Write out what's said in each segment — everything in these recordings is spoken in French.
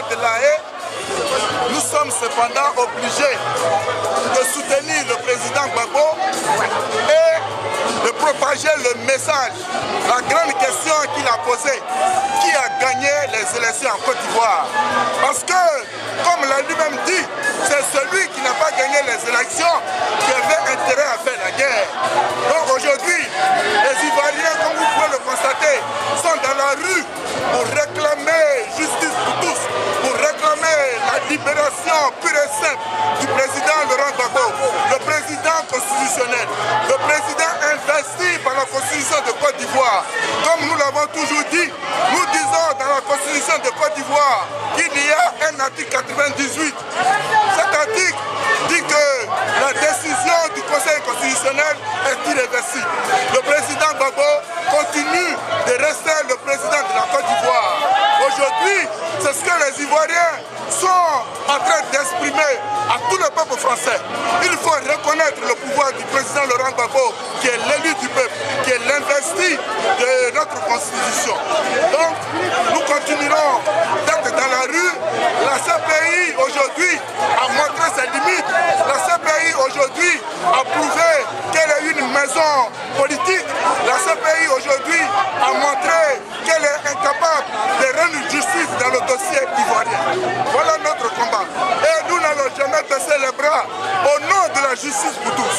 Au-delà de la haie, nous sommes cependant obligés de soutenir le président Gbagbo et de propager le message, la grande question qu'il a posée, qui a gagné les élections en Côte d'Ivoire. Parce que, comme l'a lui-même dit, c'est celui qui n'a pas gagné les élections qui avait intérêt à faire la guerre. Donc aujourd'hui, les Ivoiriens, comme vous pouvez le constater, sont dans la rue pour réclamer justice pour tous, pour réclamer la libération pure et simple du président Laurent Gbagbo, le président constitutionnel, le président investi par la Constitution de Côte d'Ivoire. Comme nous l'avons toujours dit, nous disons dans la Constitution de Côte d'Ivoire qu'il y a un article 98. Cet article dit que la décision du Conseil constitutionnel est irréversible. Le président Gbagbo continue de rester le président de la Côte d'Ivoire. Aujourd'hui, c'est ce que les Ivoiriens sont en train d'exprimer à tout le peuple français. Il faut reconnaître le pouvoir du président Laurent Gbagbo, qui est l'élu du peuple, qui est l'investi de notre Constitution. Donc, nous continuerons d'être dans la rue. La CPI aujourd'hui a montré ses limites. La CPI aujourd'hui a prouvé qu'elle est une maison politique. La CPI aujourd'hui a montré qu'elle est incapable de rendre justice dans le dossier ivoirien. Voilà notre combat. Et nous n'allons jamais baisser les bras au nom de la justice pour tous.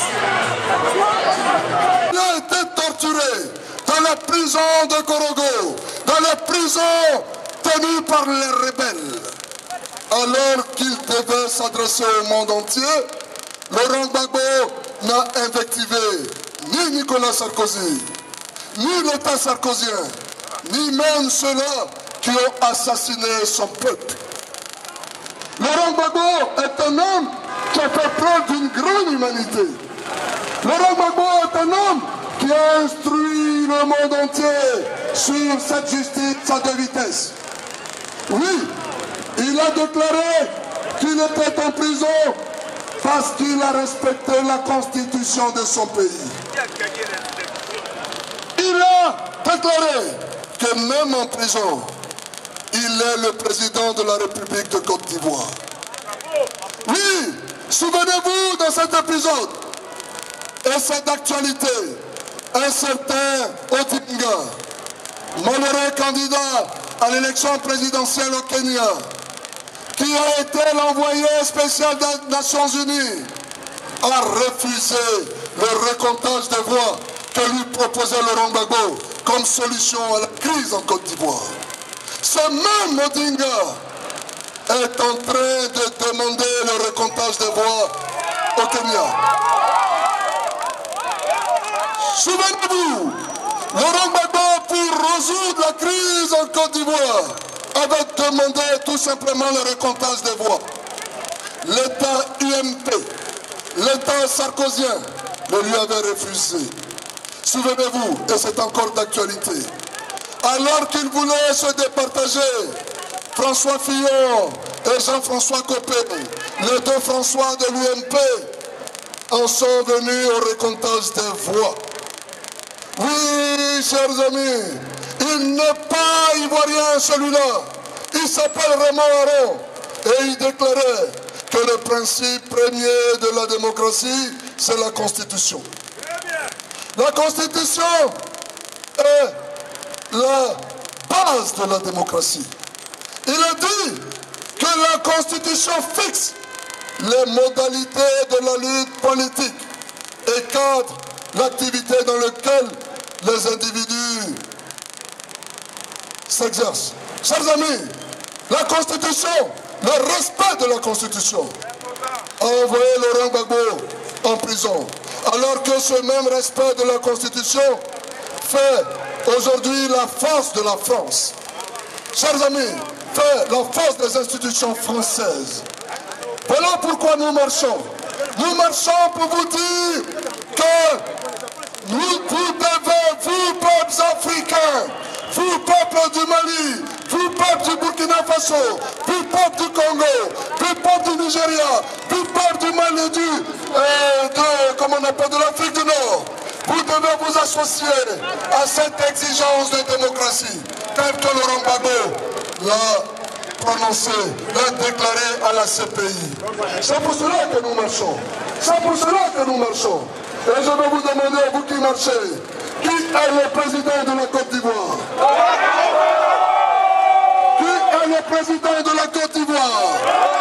Il a été torturé dans la prison de Korogo, dans la prison tenue par les rebelles. Alors qu'il devait s'adresser au monde entier, Laurent Gbagbo n'a invectivé ni Nicolas Sarkozy, ni l'État sarkozien, ni même ceux-là qui ont assassiné son peuple. Laurent Gbagbo est un homme qui a fait preuve d'une grande humanité. Laurent Gbagbo est un homme qui a instruit le monde entier sur cette justice à deux vitesses. Oui, il a déclaré qu'il était en prison parce qu'il a respecté la constitution de son pays. Il a déclaré que même en prison, il est le président de la République de Côte d'Ivoire. Oui, souvenez-vous de cet épisode, et c'est d'actualité, un certain Odinga, malheureux candidat à l'élection présidentielle au Kenya, qui a été l'envoyé spécial des Nations Unies, a refusé le recomptage des voix que lui proposait Laurent Gbagbo comme solution à la crise en Côte d'Ivoire. Ce même Odinga est en train de demander le recomptage des voix au Kenya. Souvenez-vous, Laurent Gbagbo, pour résoudre la crise en Côte d'Ivoire, avait demandé tout simplement le recomptage des voix. L'État UMP, l'État sarkozien, le lui avait refusé. Souvenez-vous, et c'est encore d'actualité, alors qu'il voulait se départager, François Fillon et Jean-François Copé, les deux François de l'UMP, en sont venus au recomptage des voix. Oui, chers amis, il n'est pas ivoirien celui-là. Il s'appelle Raymond Aron et il déclarait que le principe premier de la démocratie, c'est la Constitution. La Constitution est la base de la démocratie. Il a dit que la Constitution fixe les modalités de la lutte politique et cadre l'activité dans laquelle les individus s'exercent. Chers amis, la Constitution, le respect de la Constitution, a envoyé Laurent Gbagbo en prison. Alors que ce même respect de la Constitution fait aujourd'hui la force de la France. Chers amis, fait la force des institutions françaises. Voilà pourquoi nous marchons. Nous marchons pour vous dire que vous devez, vous peuples africains, vous peuples du Mali, vous peuples du Burkina Faso, vous peuples du Congo, vous peuples du Nigeria, vous peuples du Mali, de l'Afrique du Nord, vous devez vous associer à cette exigence de démocratie, telle que Laurent Gbagbo l'a prononcer et déclarer à la CPI. C'est pour cela que nous marchons. C'est pour cela que nous marchons. Et je vais vous demander, vous qui marchez, qui est le président de la Côte d'Ivoire? Qui est le président de la Côte d'Ivoire?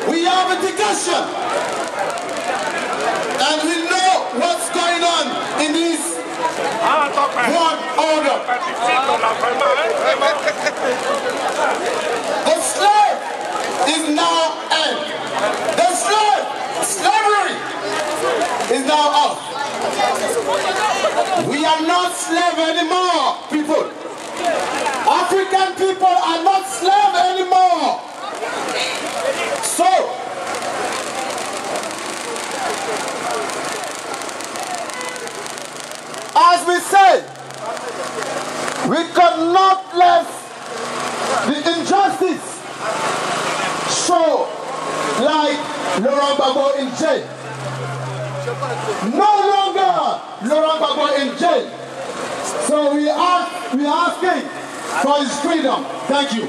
We have a discussion and we know what's going on in this world order. The slave is now end. The slavery is now off. We are not slaves anymore, people. African people are not slaves anymore. So, as we say, we cannot let the injustice show like Laurent Gbagbo in jail. No longer Laurent Gbagbo in jail. So we are asking for his freedom. Thank you.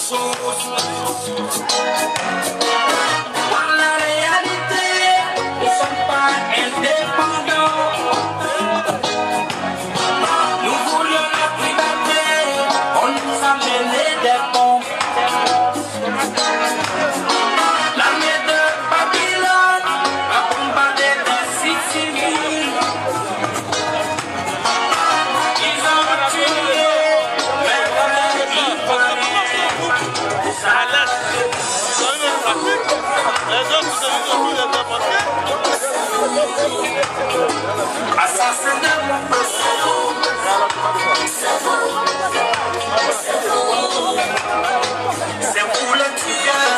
chose. Dans la réalité, nous ne sommes pas indépendants. Nous voulions la privatiser, on nous a mené des bombes. L'armée de Babylone a bombardé des sites civils. Ils ont tué les vrais Ivoiriens. Assassinez mon c'est vous le tueur.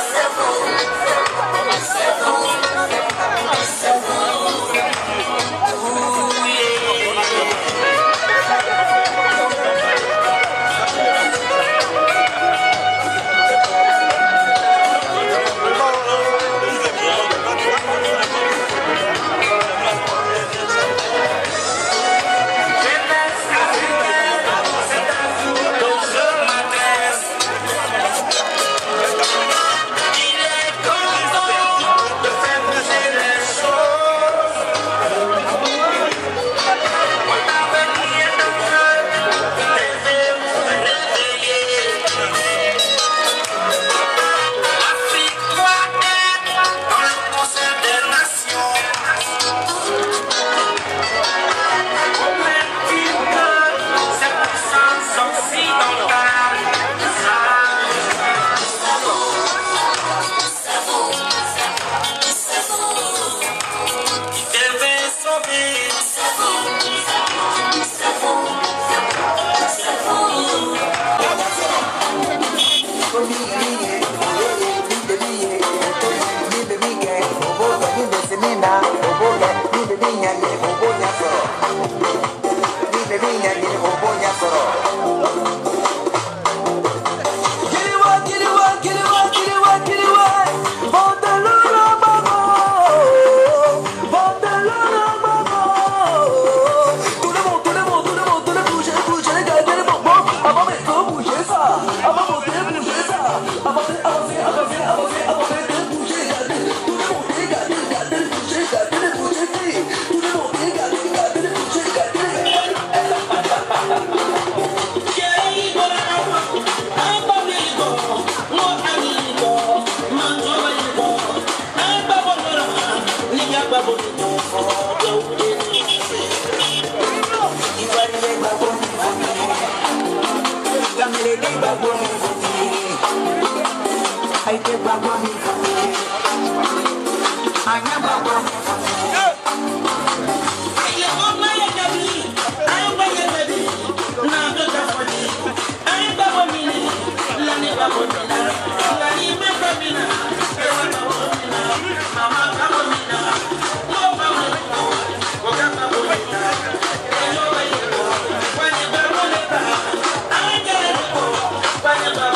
Bye.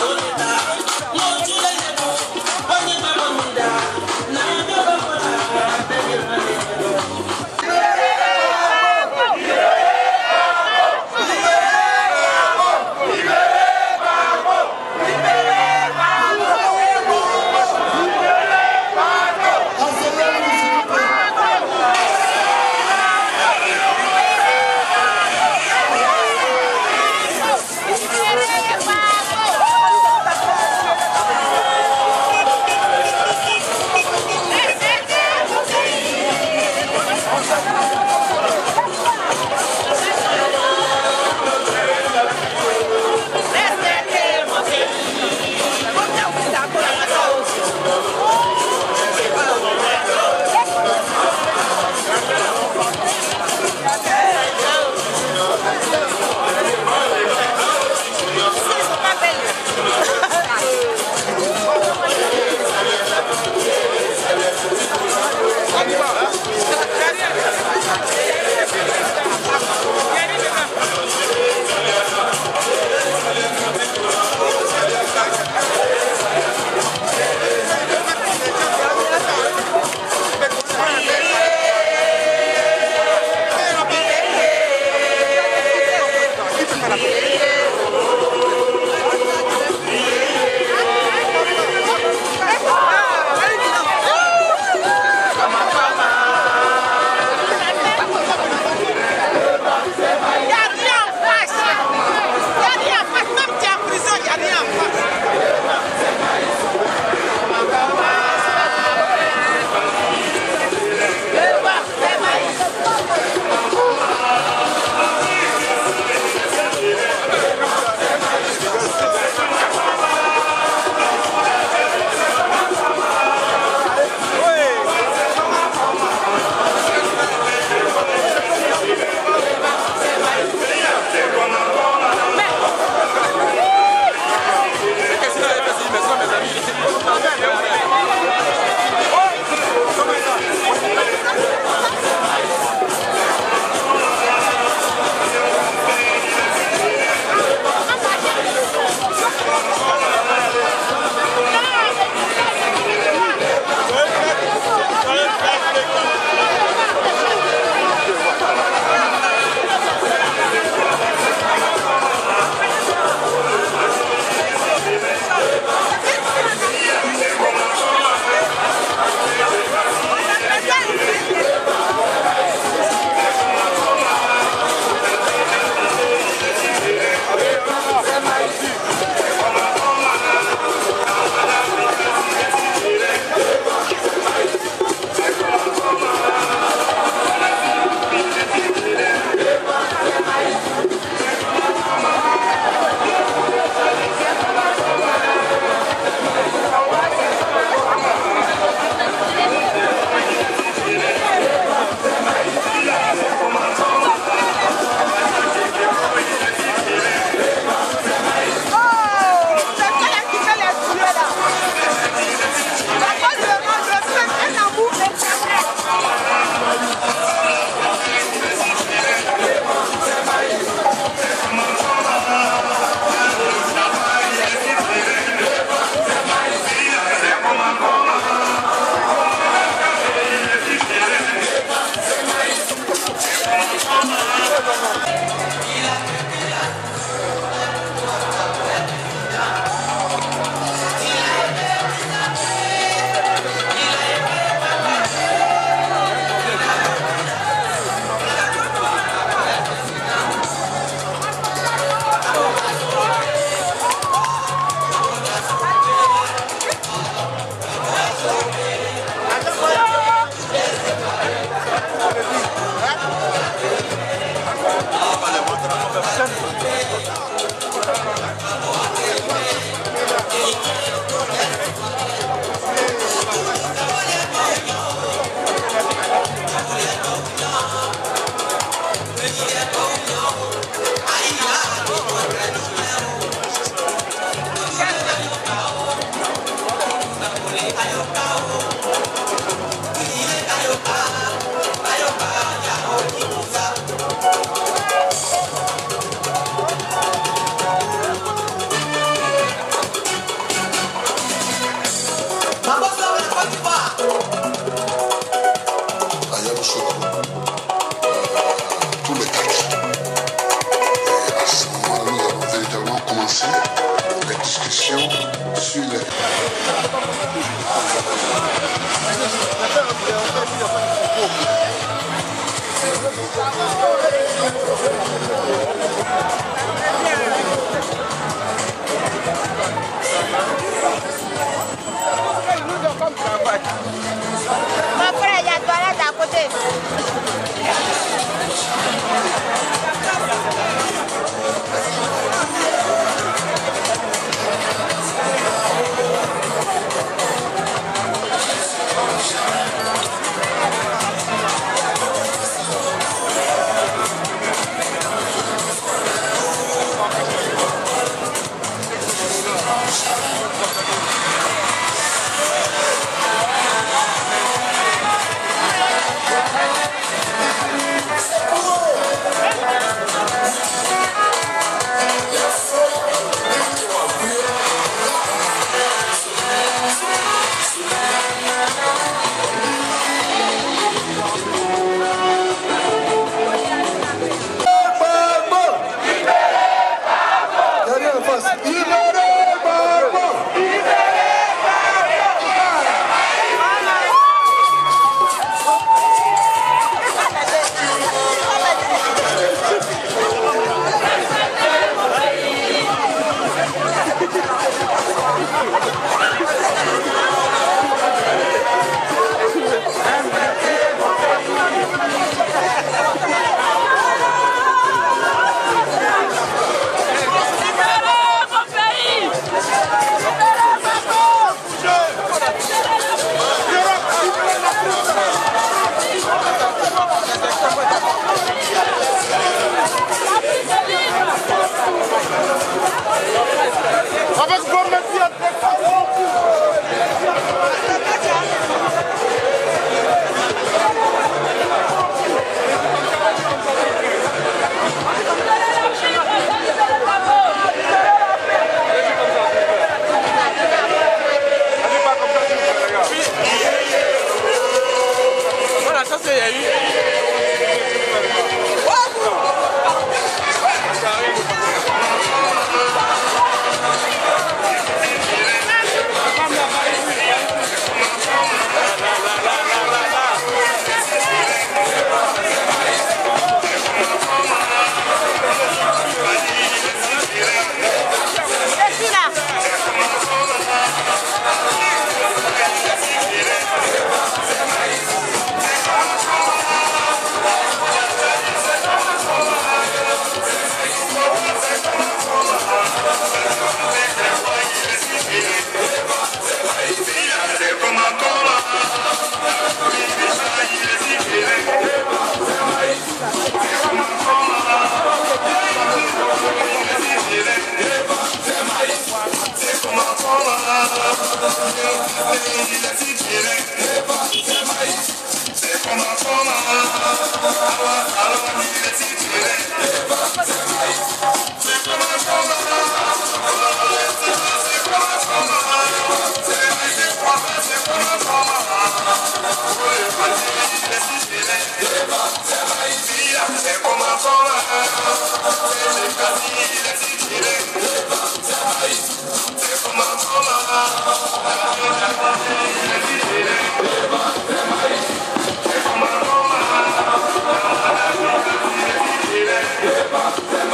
Eba,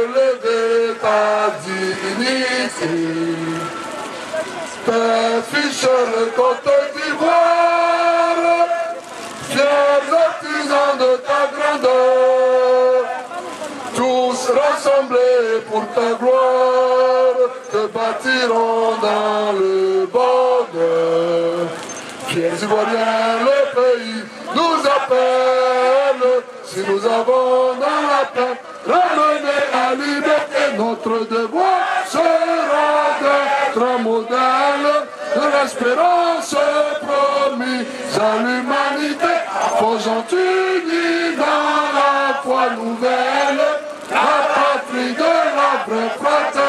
relever ta dignité. Père Fischer, Côte d'Ivoire, fiers artisans de ta grandeur, tous rassemblés pour ta gloire, te bâtirons dans le bonheur. Fiers Ivoiriens, le pays nous appelle, si nous avons dans la peine ramener la liberté, notre devoir sera d'être un modèle de l'espérance promise à l'humanité. Faisons unis dans la foi nouvelle, la patrie de la vraie fraternité.